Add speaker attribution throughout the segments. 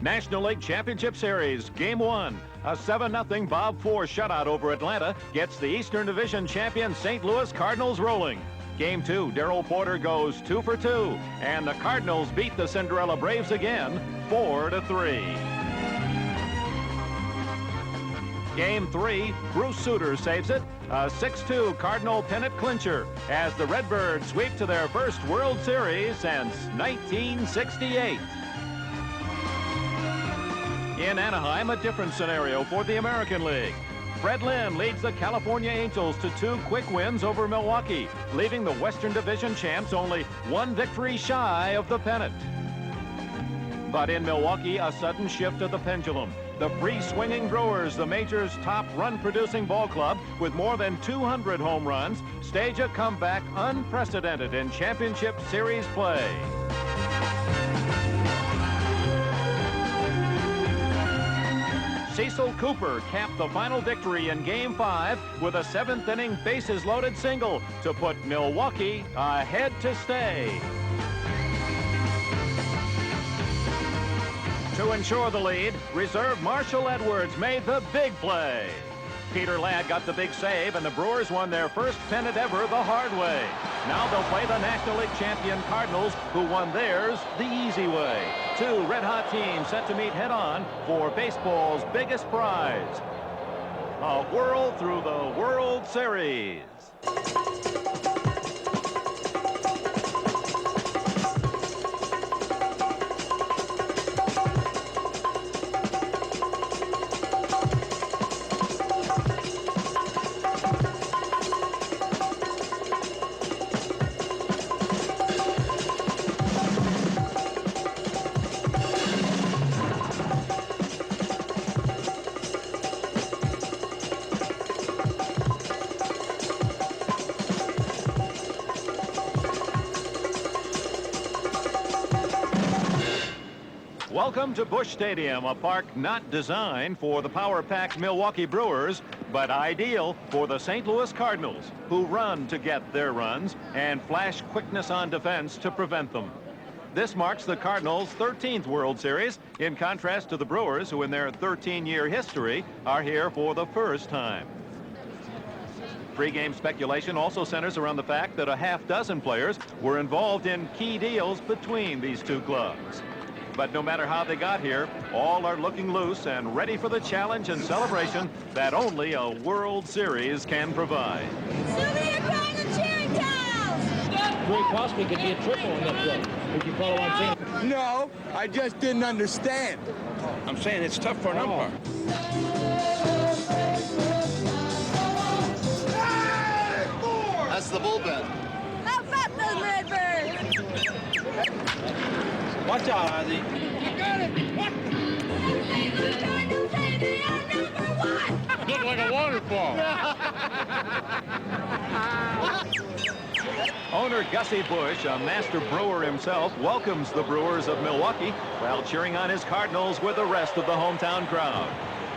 Speaker 1: National League Championship Series, Game 1. A 7-0 Bob Force shutout over Atlanta gets the Eastern Division champion St. Louis Cardinals rolling. Game 2, Darrell Porter goes 2 for 2, and the Cardinals beat the Cinderella Braves again, 4-3. Game 3, Bruce Sutter saves it, a 6-2 Cardinal pennant clincher as the Redbirds sweep to their first World Series since 1968. In Anaheim, a different scenario for the American League. Fred Lynn leads the California Angels to 2 quick wins over Milwaukee, leaving the Western Division champs only 1 victory shy of the pennant. But in Milwaukee, a sudden shift of the pendulum. The free-swinging Brewers, the major's top run-producing ball club with more than 200 home runs, stage a comeback unprecedented in championship series play. Cecil Cooper capped the final victory in Game 5 with a 7th-inning bases-loaded single to put Milwaukee ahead to stay. To ensure the lead, reserve Marshall Edwards made the big play. Peter Ladd got the big save, and the Brewers won their first pennant ever the hard way. Now they'll play the National League champion Cardinals, who won theirs the easy way. 2 red-hot teams set to meet head-on for baseball's biggest prize, a whirl through the World Series. Welcome to Busch Stadium, a park not designed for the power-packed Milwaukee Brewers, but ideal for the St. Louis Cardinals, who run to get their runs and flash quickness on defense to prevent them. This marks the Cardinals' 13th World Series, in contrast to the Brewers, who in their 13-year history are here for the first time. Pre-game speculation also centers around the fact that a half-dozen players were involved in key deals between these two clubs. But no matter how they got here, all are looking loose and ready for the challenge and celebration that only a World Series can provide.
Speaker 2: Sylvia, you're crying the cheering towels!
Speaker 3: Very possibly could be a triple on that play. If you follow what I'm saying.
Speaker 4: No, I just didn't understand.
Speaker 5: I'm saying it's tough for an umpire.
Speaker 6: That's the bullpen.
Speaker 2: How about those Redbirds?
Speaker 5: Watch out, Ozzy.
Speaker 2: You got it! What? The Cardinals say they are #1!
Speaker 3: Look like a waterfall.
Speaker 1: Owner Gussie Busch, a master brewer himself, welcomes the Brewers of Milwaukee while cheering on his Cardinals with the rest of the hometown crowd.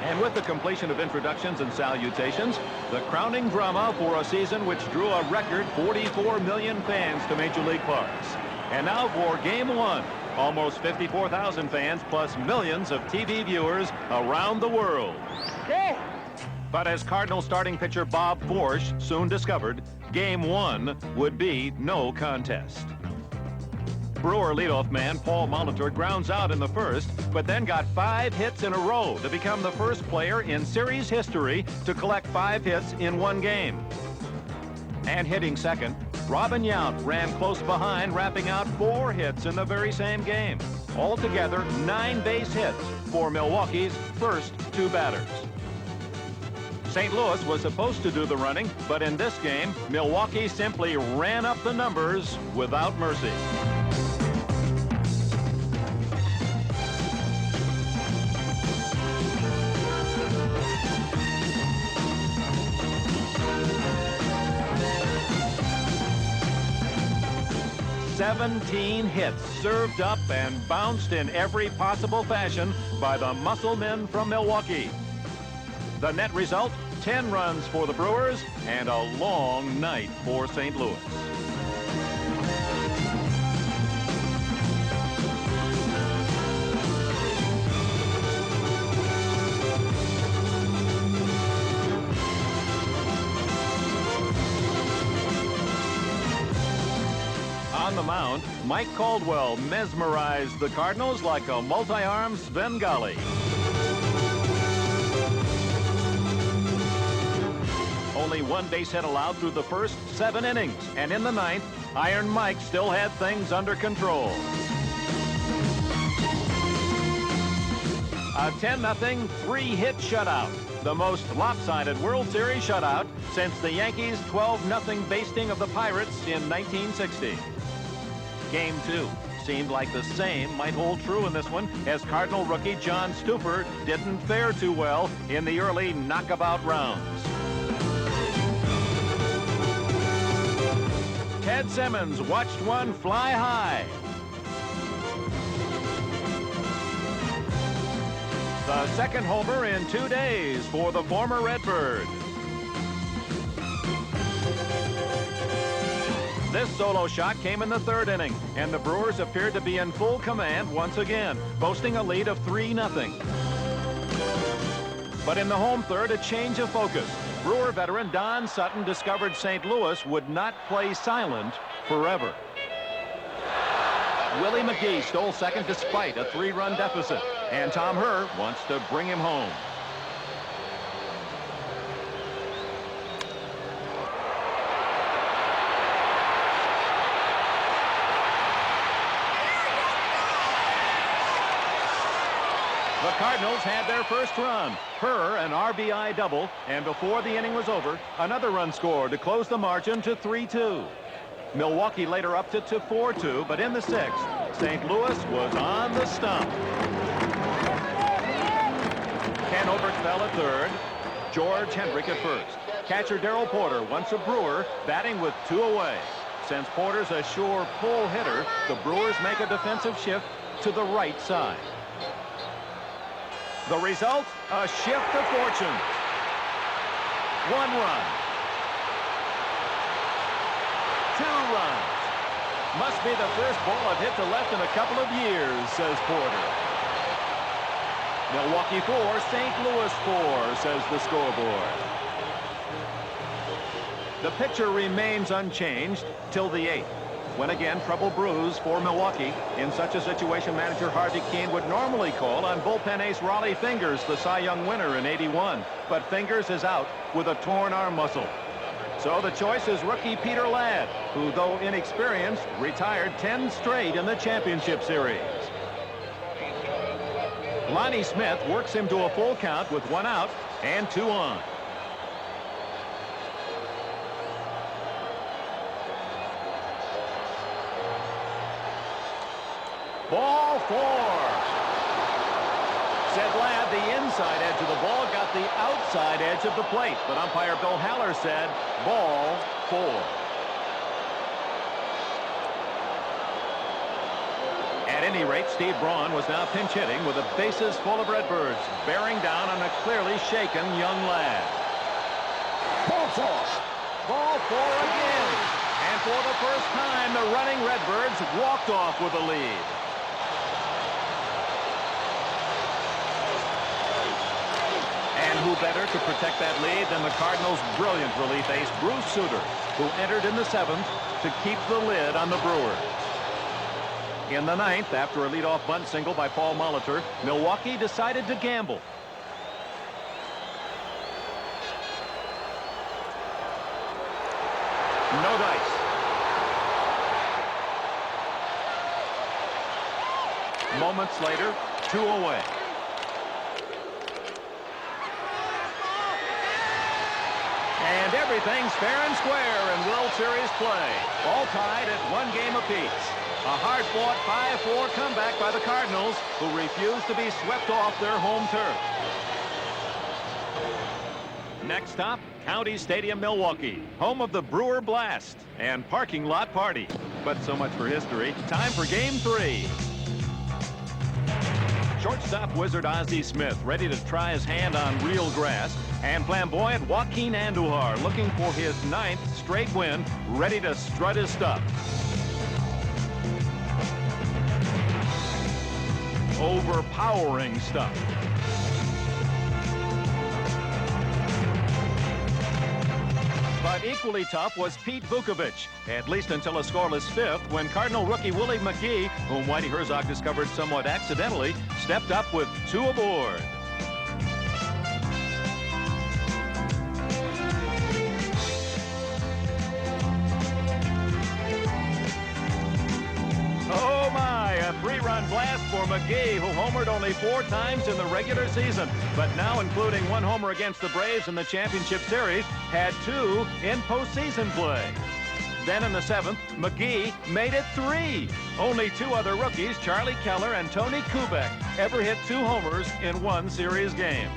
Speaker 1: And with the completion of introductions and salutations, the crowning drama for a season which drew a record 44 million fans to Major League parks. And now for Game 1. Almost 54,000 fans plus millions of TV viewers around the world. But as Cardinal starting pitcher Bob Force soon discovered, Game 1 would be no contest. Brewer leadoff man Paul Molitor grounds out in the first, but then got 5 hits in a row to become the first player in series history to collect 5 hits in one game. And hitting second, Robin Yount ran close behind, wrapping out 4 hits in the very same game. Altogether, 9 base hits for Milwaukee's first 2 batters. St. Louis was supposed to do the running, but in this game, Milwaukee simply ran up the numbers without mercy. "17 hits served up and bounced in every possible fashion by the muscle men from Milwaukee. The net result, 10 runs for the Brewers and a long night for St. Louis. mound, Mike Caldwell mesmerized the Cardinals like a multi-armed Svengali. Only one base hit allowed through the first 7 innings, and in the 9th, Iron Mike still had things under control. A 10-0 3-hit shutout, the most lopsided World Series shutout since the Yankees' 12-0 basting of the Pirates in 1960. Game 2 seemed like the same might hold true in this one, as Cardinal rookie John Stupper didn't fare too well in the early knockabout rounds. Ted Simmons watched one fly high. The second homer in 2 days for the former Redbird. This solo shot came in the 3rd inning, and the Brewers appeared to be in full command once again, boasting a lead of 3-0. But in the home third, a change of focus. Brewer veteran Don Sutton discovered St. Louis would not play silent forever. Willie McGee stole second despite a 3-run deficit, and Tom Herr wants to bring him home. The Cardinals had their first run. Herr, an RBI double, and before the inning was over, another run scored to close the margin to 3-2. Milwaukee later upped it to 4-2, but in the 6th, St. Louis was on the stump. Ken Oberkfell at third, George Hendrick at first. Catcher Darrell Porter, once a Brewer, batting with 2 away. Since Porter's a sure pull hitter, the Brewers make a defensive shift to the right side. The result, a shift of fortunes. 1 run. 2 runs. Must be the first ball I've hit to left in a couple of years, says Porter. Milwaukee 4, St. Louis 4, says the scoreboard. The picture remains unchanged till the 8th, when again trouble brews for Milwaukee. In such a situation, manager Harvey Keene would normally call on bullpen ace Raleigh Fingers, the Cy Young winner in '81. But Fingers is out with a torn arm muscle. So the choice is rookie Peter Ladd, who, though inexperienced, retired 10 straight in the championship series. Lonnie Smith works him to a full count with 1 out and 2 on. Ball 4. Said Ladd the inside edge of the ball got the outside edge of the plate, but umpire Bill Haller said ball 4. At any rate, Steve Braun was now pinch hitting with the bases full of Redbirds, bearing down on a clearly shaken young Ladd. Ball 4. Ball 4 again. And for the first time, the running Redbirds walked off with a lead. And who better to protect that lead than the Cardinals' brilliant relief ace, Bruce Sutter, who entered in the 7th to keep the lid on the Brewers. In the 9th, after a leadoff bunt single by Paul Molitor, Milwaukee decided to gamble. No dice. Moments later, 2 away. And everything's fair and square in World Series play. All tied at 1 game apiece. A hard-fought 5-4 comeback by the Cardinals, who refused to be swept off their home turf. Next stop, County Stadium, Milwaukee, home of the Brewer Blast and parking lot party. But so much for history. Time for Game 3. Shortstop wizard Ozzie Smith ready to try his hand on real grass, and flamboyant Joaquin Andujar looking for his 9th straight win, ready to strut his stuff. Overpowering stuff. But equally tough was Pete Vukovich, at least until a scoreless fifth when Cardinal rookie Willie McGee, whom Whitey Herzog discovered somewhat accidentally, stepped up with 2 aboard. Oh my, a 3-run blast for McGee, who homered only 4 times in the regular season, but now, including 1 homer against the Braves in the championship series, had 2 in postseason play. Then in the 7th, McGee made it 3. Only 2 other rookies, Charlie Keller and Tony Kubek, ever hit 2 homers in 1 series game.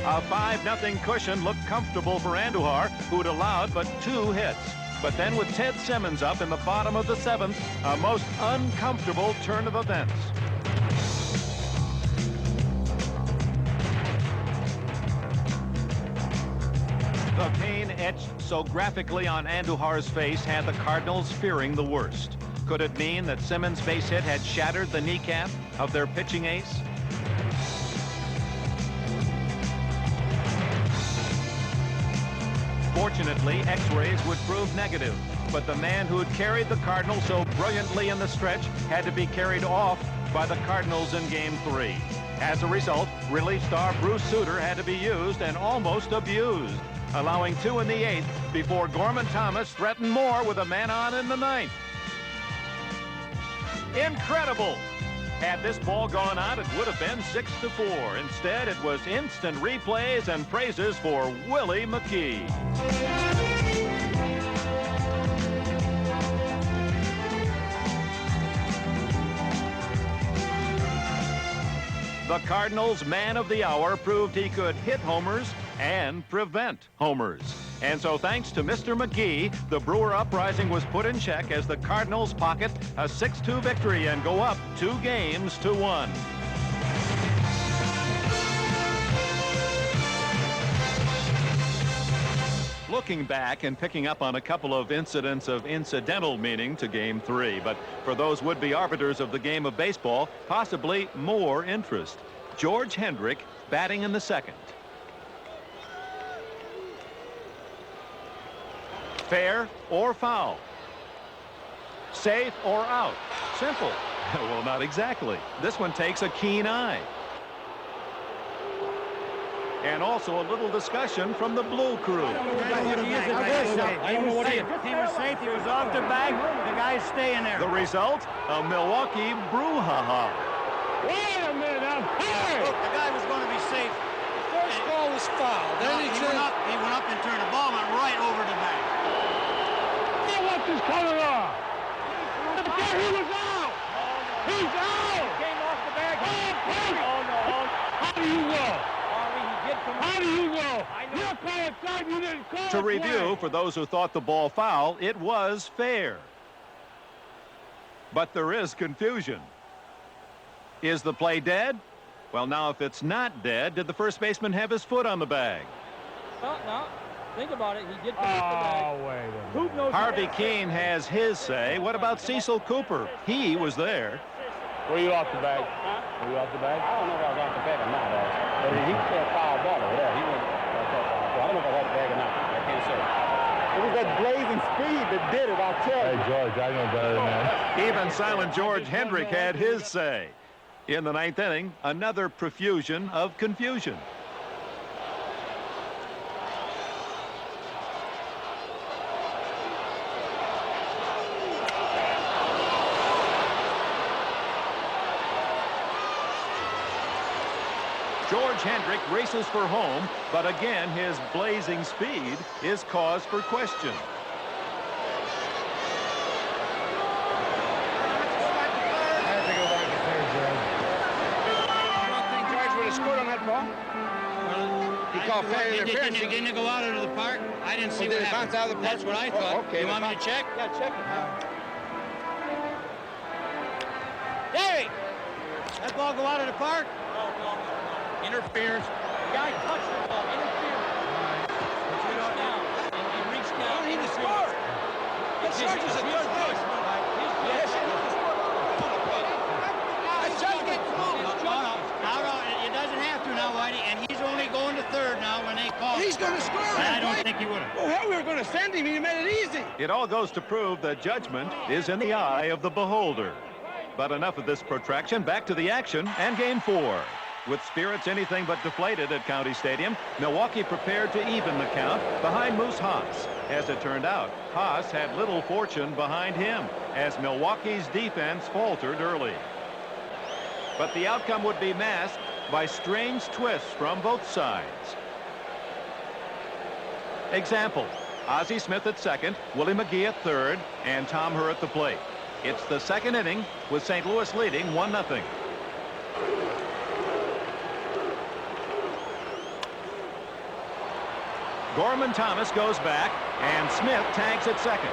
Speaker 1: A 5-0 cushion looked comfortable for Andujar, who'd allowed but 2 hits. But then with Ted Simmons up in the bottom of the 7th, a most uncomfortable turn of events. The pain etched so graphically on Andujar's face had the Cardinals fearing the worst. Could it mean that Simmons' base hit had shattered the kneecap of their pitching ace? Fortunately, X-rays would prove negative, but the man who'd carried the Cardinals so brilliantly in the stretch had to be carried off by the Cardinals in Game 3. As a result, relief star Bruce Sutter had to be used and almost abused, allowing 2 in the 8th before Gorman Thomas threatened more with a man on in the 9th. Incredible! Had this ball gone out, it would have been 6-4. Instead, it was instant replays and praises for Willie McGee. The Cardinals' man of the hour proved he could hit homers and prevent homers. And so thanks to Mr. McGee, the Brewer uprising was put in check as the Cardinals pocket a 6-2 victory and go up 2-1. Looking back and picking up on a couple of incidents of incidental meaning to Game 3, but for those would-be arbiters of the game of baseball, possibly more interest. George Hendrick batting in the 2nd. Fair or foul? Safe or out? Simple. Well, not exactly. This one takes a keen eye. And also a little discussion from the Blue Crew.
Speaker 3: I don't know what he is.
Speaker 7: He was safe. He was off the bag. The guy's staying there.
Speaker 1: The result? A Milwaukee brouhaha.
Speaker 3: Wait a minute, I'm hurt!
Speaker 7: Look, the guy was going to be safe.
Speaker 4: First ball was foul. Then
Speaker 7: He went up and turned the ball, went right over the bag.
Speaker 3: He wants his color off. He was out. He's out.
Speaker 7: Came off the bag.
Speaker 3: Oh, no. How do you know? How do you know? You're calling time, you didn't call
Speaker 1: To
Speaker 3: it
Speaker 1: review,
Speaker 3: play.
Speaker 1: for those who thought the ball foul, it was fair. But there is confusion. Is the play dead? Well, now, if it's not dead, did the first baseman have his foot on the bag?
Speaker 8: Well, no. Think about it. He did come off the bag.
Speaker 3: Oh, wait a minute.
Speaker 8: Who knows?
Speaker 1: Harvey Keene has his say. What about Cecil Cooper? He was there.
Speaker 3: Were you off the bag? Were you off the bag?
Speaker 9: I don't know if I was off the bag or not, but he said foul ball over there. He went I don't know if I was off the bag or not. I can't say.
Speaker 4: It was that blazing speed that did it, I'll tell you.
Speaker 3: Hey, George, I know better than that.
Speaker 1: Even silent George Hendrick had his say. In the 9th inning, another profusion of confusion. George Hendrick races for home, but again, his blazing speed is cause for question.
Speaker 7: Didn't it go out into the park? I didn't see what happened.
Speaker 4: Out of the park?
Speaker 7: That's what I thought.
Speaker 4: Okay.
Speaker 7: You want me to check?
Speaker 4: Yeah, check it.
Speaker 7: Hey! That ball go out of the park?
Speaker 8: No.
Speaker 7: Interference.
Speaker 8: The guy touched the ball. Interference. He reached down. He reached down.
Speaker 7: He didn't score.
Speaker 8: The Chargers at third base.
Speaker 7: It doesn't have to now, Whitey, and he's only going to third now when they call.
Speaker 4: He's going
Speaker 3: think he would have?
Speaker 5: Well, hell, we were going to send him. He made it easy.
Speaker 1: It all goes to prove that judgment is in the eye of the beholder. But enough of this protraction. Back to the action and game 4. With spirits anything but deflated at County Stadium, Milwaukee prepared to even the count behind Moose Haas. As it turned out, Haas had little fortune behind him as Milwaukee's defense faltered early. But the outcome would be masked by strange twists from both sides. Example, Ozzie Smith at second, Willie McGee at third, and Tom Herr at the plate. It's the second inning with St. Louis leading 1-0. Gorman Thomas goes back, and Smith tags at second.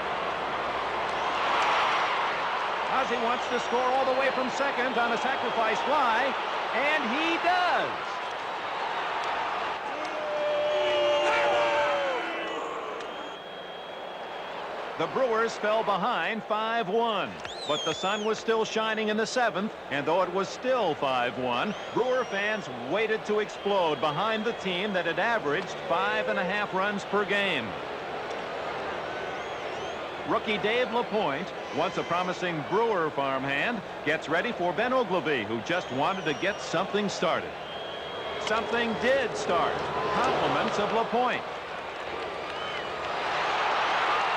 Speaker 1: Ozzie wants to score all the way from second on a sacrifice fly, and he does. The Brewers fell behind 5-1, but the sun was still shining in the 7th, and though it was still 5-1, Brewer fans waited to explode behind the team that had averaged 5.5 runs per game. Rookie Dave LaPointe, once a promising Brewer farmhand, gets ready for Ben Ogilvy, who just wanted to get something started. Something did start. Compliments of LaPointe.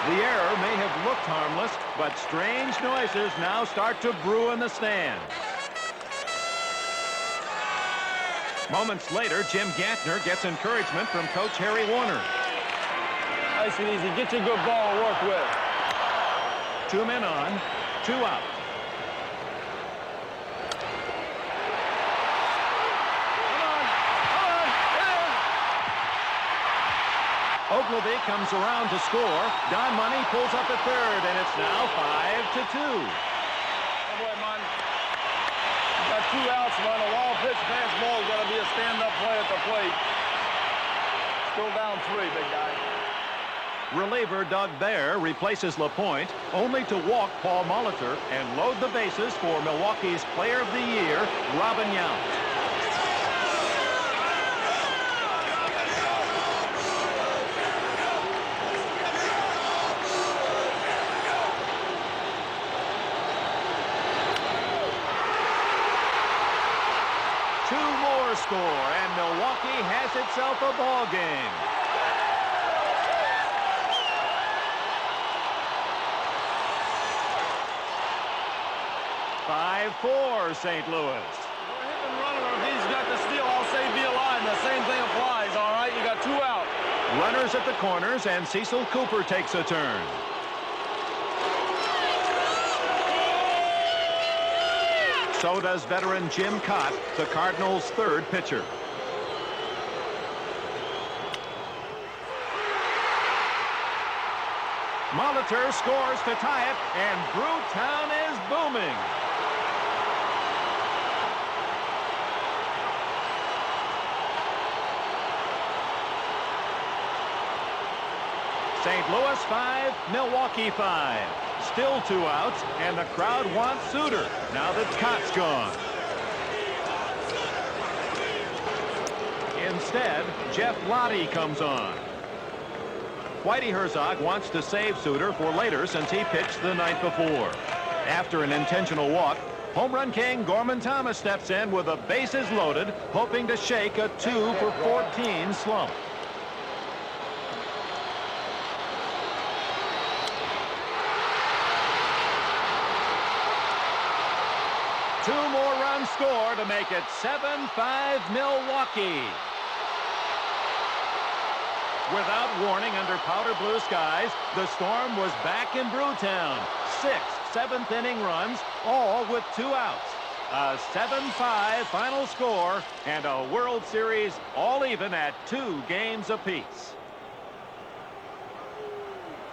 Speaker 1: The error may have looked harmless, but strange noises now start to brew in the stand. Moments later, Jim Gantner gets encouragement from Coach Harry Warner.
Speaker 9: Nice and easy. Get you a good ball to work with.
Speaker 1: 2 men on, 2 out. Ogilvy comes around to score. Don Money pulls up at third, and it's now 5-2.
Speaker 9: Oh boy, man. You got 2 outs, man. A wild pitch fastball is going to be a stand-up play at the plate. Still down 3, big guy.
Speaker 1: Reliever Doug Baer replaces LaPointe, only to walk Paul Molitor and load the bases for Milwaukee's Player of the Year, Robin Yount. Score, and Milwaukee has itself a ball game. (5-4) St. Louis.
Speaker 9: If he's got the steal, I'll say be alive. The same thing applies, all right? You got 2 out.
Speaker 1: Runners at the corners, and Cecil Cooper takes a turn. So does veteran Jim Cott, the Cardinals' third pitcher. Molitor scores to tie it, and Brewtown is booming. St. Louis 5, Milwaukee 5. Still 2 outs, and the crowd wants Suter now that Cott's gone. Instead, Jeff Lottie comes on. Whitey Herzog wants to save Suter for later since he pitched the night before. After an intentional walk, home run king Gorman Thomas steps in with the bases loaded, hoping to shake a 2-for-14 slump. Two more runs scored to make it 7-5 Milwaukee. Without warning under powder blue skies, the Storm was back in Brewtown. 6 seventh-inning runs, all with 2 outs. A 7-5 final score and a World Series all even at 2 games apiece.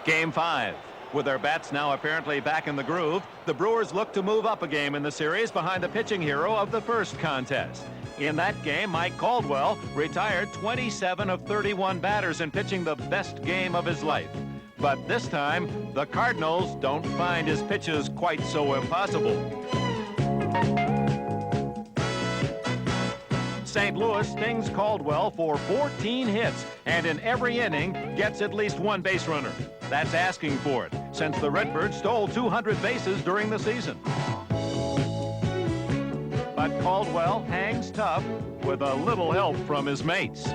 Speaker 1: Game 5. With their bats now apparently back in the groove, the Brewers look to move up a game in the series behind the pitching hero of the first contest. In that game, Mike Caldwell retired 27 of 31 batters in pitching the best game of his life. But this time, the Cardinals don't find his pitches quite so impossible. St. Louis stings Caldwell for 14 hits and in every inning gets at least one base runner. That's asking for it, since the Redbirds stole 200 bases during the season. But Caldwell hangs tough with a little help from his mates.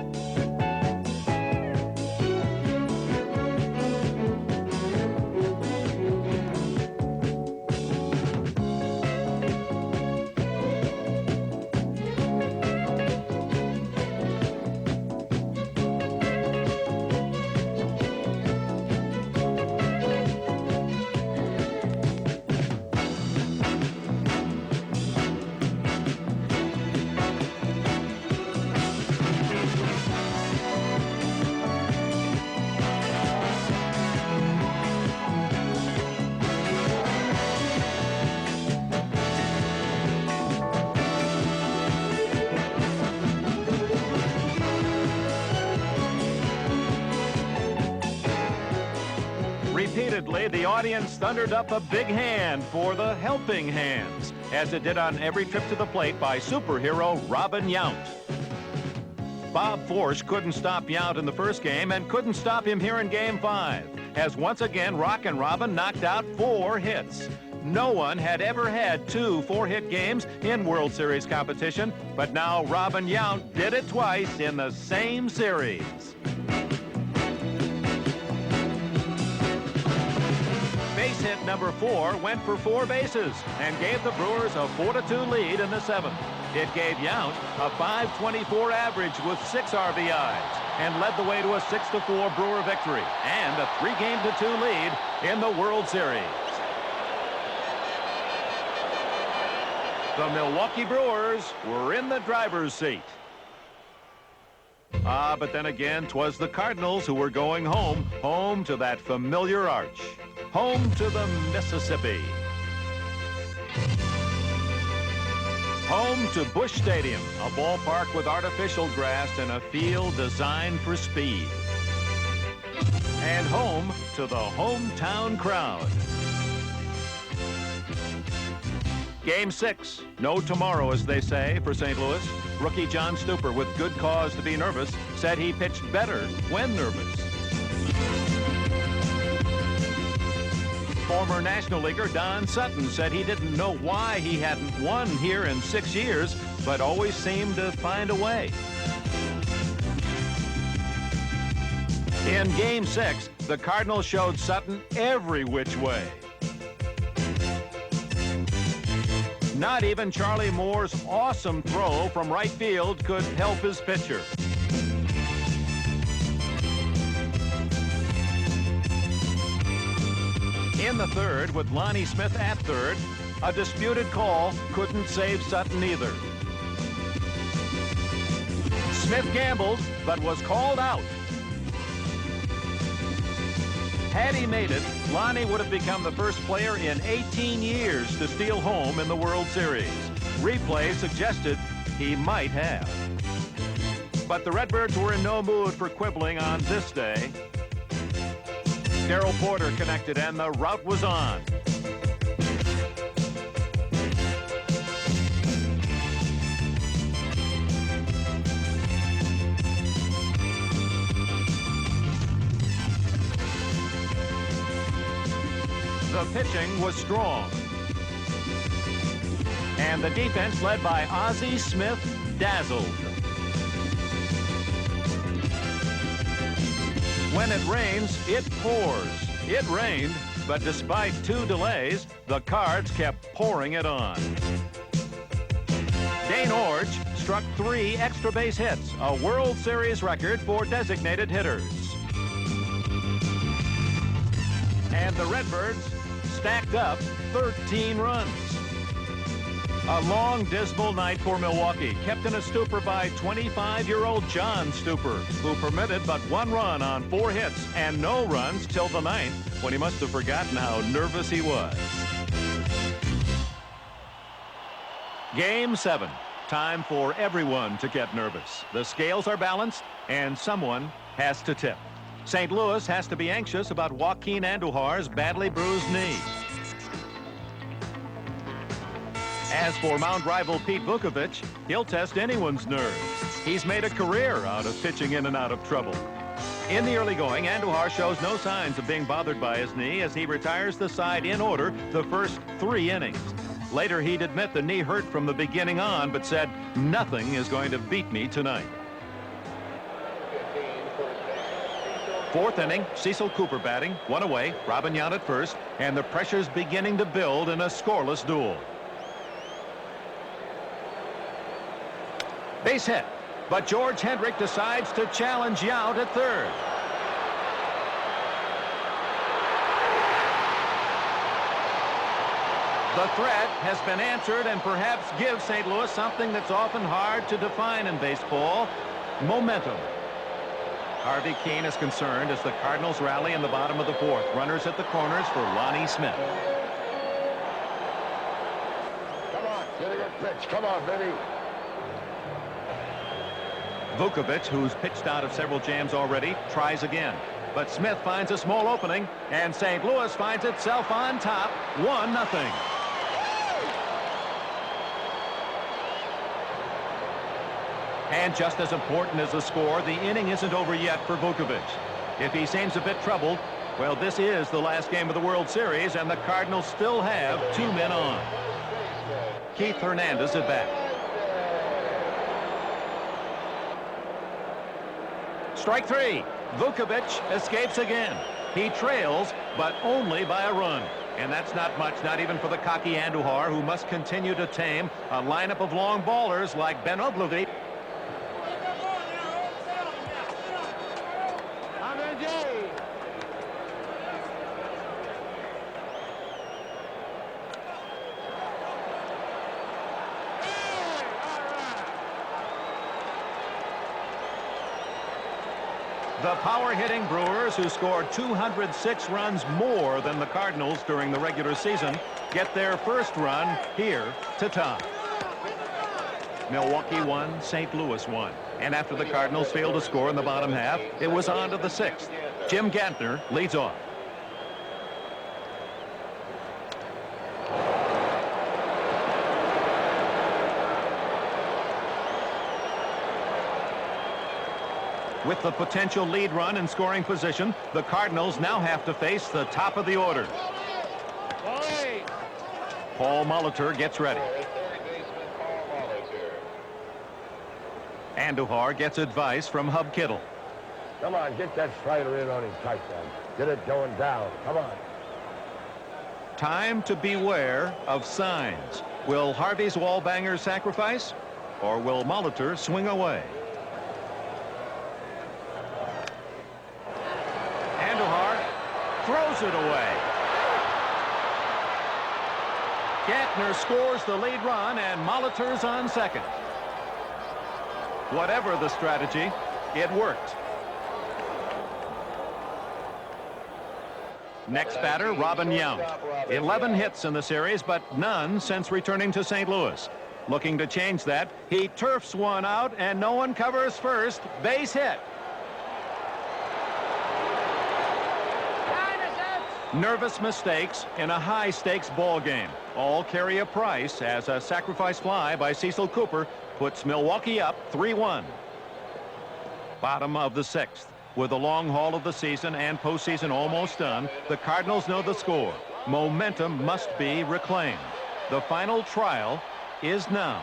Speaker 1: Repeatedly, the audience thundered up a big hand for the helping hands, as it did on every trip to the plate by superhero Robin Yount. Bob Forsch couldn't stop Yount in the first game and couldn't stop him here in Game 5, as once again Rockin' Robin knocked out 4 hits. No one had ever had 2 4-hit games in World Series competition, but now Robin Yount did it twice in the same series. Base hit number 4 went for 4 bases and gave the Brewers a 4-2 lead in the 7th. It gave Yount a .524 average with 6 RBIs and led the way to a 6-4 Brewer victory and a 3-2 lead in the World Series. The Milwaukee Brewers were in the driver's seat. But then again, 'twas the Cardinals who were going home to that familiar arch, home to the Mississippi. Home to Busch Stadium, a ballpark with artificial grass and a field designed for speed. And home to the hometown crowd. Game 6, no tomorrow, as they say, for St. Louis. Rookie John Stuper, with good cause to be nervous, said he pitched better when nervous. Former National Leaguer Don Sutton said he didn't know why he hadn't won here in 6 years, but always seemed to find a way. In Game 6, the Cardinals showed Sutton every which way. Not even Charlie Moore's awesome throw from right field could help his pitcher. In the 3rd, with Lonnie Smith at 3rd, a disputed call couldn't save Sutton either. Smith gambled, but was called out. Had he made it, Lonnie would have become the first player in 18 years to steal home in the World Series. Replay suggested he might have. But the Redbirds were in no mood for quibbling on this day. Darrell Porter connected and the rout was on. The pitching was strong. And the defense, led by Ozzie Smith, dazzled. When it rains, it pours. It rained, but despite 2 delays, the Cards kept pouring it on. Dane Orge struck 3 extra base hits, a World Series record for designated hitters. And the Redbirds stacked up 13 runs. A long, dismal night for Milwaukee, kept in a stupor by 25-year-old John Stuper, who permitted but 1 run on 4 hits and no runs till the 9th, when he must have forgotten how nervous he was. Game 7. Time for everyone to get nervous. The scales are balanced, and someone has to tip. St. Louis has to be anxious about Joaquin Andujar's badly bruised knee. As for mound rival Pete Vukovich, he'll test anyone's nerves. He's made a career out of pitching in and out of trouble. In the early going, Andujar shows no signs of being bothered by his knee as he retires the side in order the first 3 innings. Later, he'd admit the knee hurt from the beginning on, but said, "Nothing is going to beat me tonight." 4th inning, Cecil Cooper batting, 1 away, Robin Yount at first, and the pressure's beginning to build in a scoreless duel. Base hit, but George Hendrick decides to challenge Yount at third. The threat has been answered and perhaps gives St. Louis something that's often hard to define in baseball: momentum. Harvey Keene is concerned as the Cardinals rally in the bottom of the 4th. Runners at the corners for Lonnie Smith.
Speaker 4: Come on, get a good pitch. Come on, baby.
Speaker 1: Vukovich, who's pitched out of several jams already, tries again. But Smith finds a small opening, and St. Louis finds itself on top, 1-0. And just as important as the score, the inning isn't over yet for Vukovich. If he seems a bit troubled, well, this is the last game of the World Series, and the Cardinals still have 2 men on. Keith Hernandez at bat. Strike 3. Vukovich escapes again. He trails, but only by a run. And that's not much, not even for the cocky Andujar, who must continue to tame a lineup of long ballers like Ben Ogilvy. The power-hitting Brewers, who scored 206 runs more than the Cardinals during the regular season, get their first run here to tie. Milwaukee won, St. Louis won. And after the Cardinals failed to score in the bottom half, it was on to the 6th. Jim Gantner leads off. With the potential lead run in scoring position, the Cardinals now have to face the top of the order. Paul Molitor gets ready. Andujar gets advice from Hub Kittle.
Speaker 4: Come on, get that slider in on him tight, then. Get it going down. Come on.
Speaker 1: Time to beware of signs. Will Harvey's wallbanger sacrifice, or will Molitor swing away? Throws it away. Gantner scores the lead run, and Molitor's on second. Whatever the strategy, it worked. Next batter, Robin Yount. 11 hits in the series, but none since returning to St. Louis. Looking to change that, he turfs one out, and no one covers first. Base hit. Nervous mistakes in a high-stakes ball game all carry a price as a sacrifice fly by Cecil Cooper puts Milwaukee up 3-1. Bottom of the 6th. With the long haul of the season and postseason almost done, the Cardinals know the score. Momentum must be reclaimed. The final trial is now.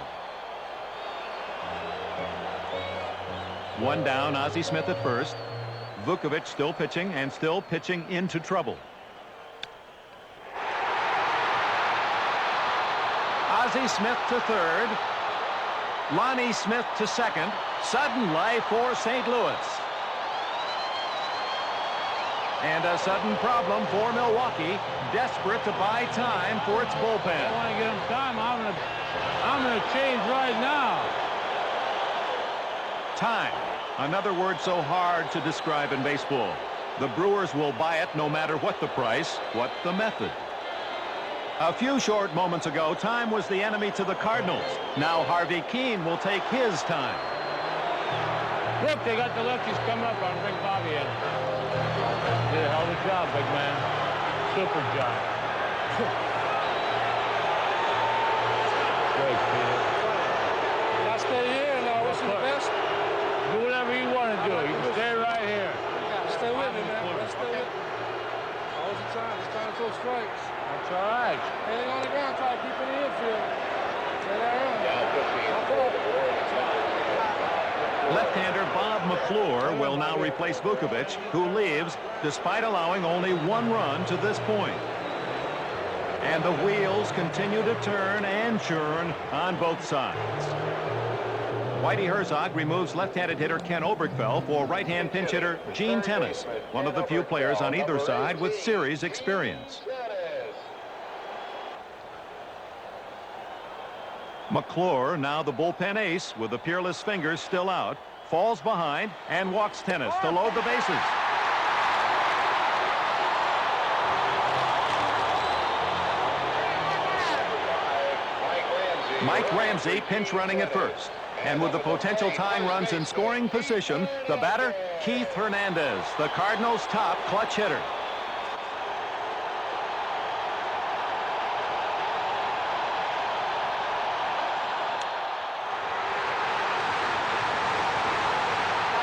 Speaker 1: 1 down, Ozzie Smith at first. Vukovich still pitching and still pitching into trouble. Ozzie Smith to third. Lonnie Smith to second. Sudden life for St. Louis. And a sudden problem for Milwaukee, desperate to buy time for its bullpen.
Speaker 3: I want to get him time. I'm going to change right now.
Speaker 1: Time. Another word so hard to describe in baseball. The Brewers will buy it no matter what the price, what the method. A few short moments ago, time was the enemy to the Cardinals. Now Harvey Keene will take his time.
Speaker 3: Look, they got the lefties coming up on Big Bobby in. Did a hell of a job, big man. Super job.
Speaker 9: sign. He's trying to throw strikes.
Speaker 3: That's all right.
Speaker 9: Anything on the ground, try to keep it in the infield. Stay there.
Speaker 1: Left-hander Bob McClure will now replace Vukovic, who leaves despite allowing only 1 run to this point. And the wheels continue to turn and churn on both sides. Whitey Herzog removes left-handed hitter Ken Oberkfell for right-hand pinch hitter Gene Tennis, one of the few players on either side with series experience. McClure, now the bullpen ace with the peerless fingers still out, falls behind and walks Tennis to load the bases. Mike Ramsey pinch running at first. And with the potential tying runs in scoring position, the batter, Keith Hernandez, the Cardinals' top clutch hitter.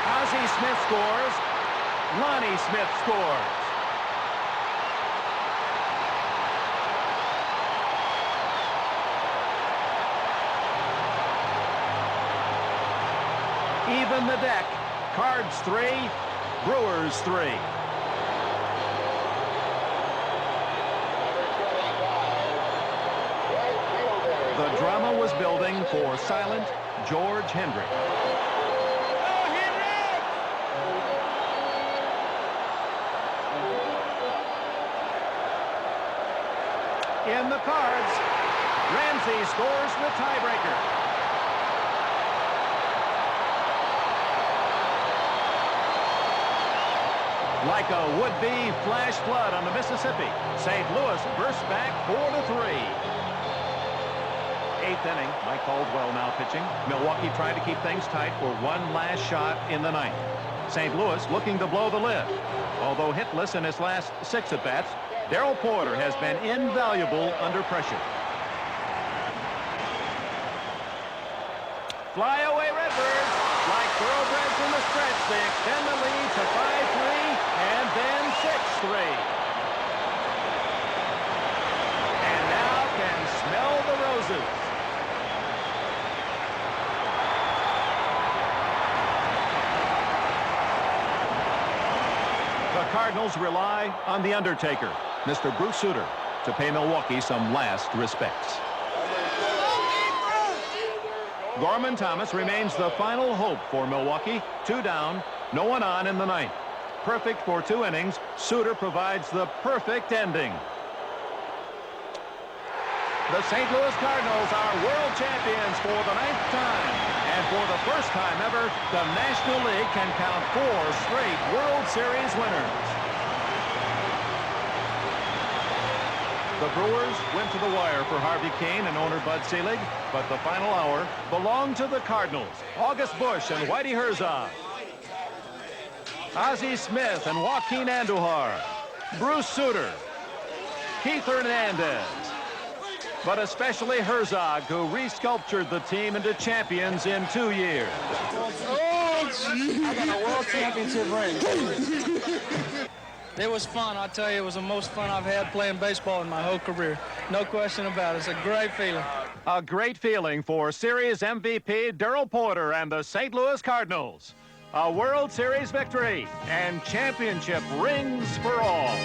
Speaker 1: Ozzie Smith scores. Lonnie Smith scores. Even the deck. Cards 3, Brewers 3. The drama was building for silent George Hendrick. In the cards, Ramsey scores the tiebreaker. Like a would-be flash flood on the Mississippi, St. Louis bursts back 4-3. 8th inning, Mike Caldwell now pitching. Milwaukee tried to keep things tight for one last shot in the 9th. St. Louis looking to blow the lid. Although hitless in his last 6 at-bats, Darrell Porter has been invaluable under pressure. Fly away Redbirds. Like thoroughbreds in the stretch, they extend the lead to 5-3 and then 6-3. And now can smell the roses. The Cardinals rely on the Undertaker, Mr. Bruce Sutter, to pay Milwaukee some last respects. Gorman Thomas remains the final hope for Milwaukee. 2 down, no one on in the 9th. Perfect for 2 innings, Sutter provides the perfect ending. The St. Louis Cardinals are world champions for the 9th time. And for the first time ever, the National League can count 4 straight World Series winners. The Brewers went to the wire for Harvey Kane and owner Bud Selig, but the final hour belonged to the Cardinals. August Busch and Whitey Herzog, Ozzie Smith and Joaquin Andujar, Bruce Sutter, Keith Hernandez, but especially Herzog, who resculptured the team into champions in 2 years.
Speaker 8: Oh, gee. I got a world championship ring. It was fun. I tell you, it was the most fun I've had playing baseball in my whole career. No question about it. It's a great feeling.
Speaker 1: A great feeling for Series MVP Darrell Porter and the St. Louis Cardinals. A World Series victory and championship rings for all.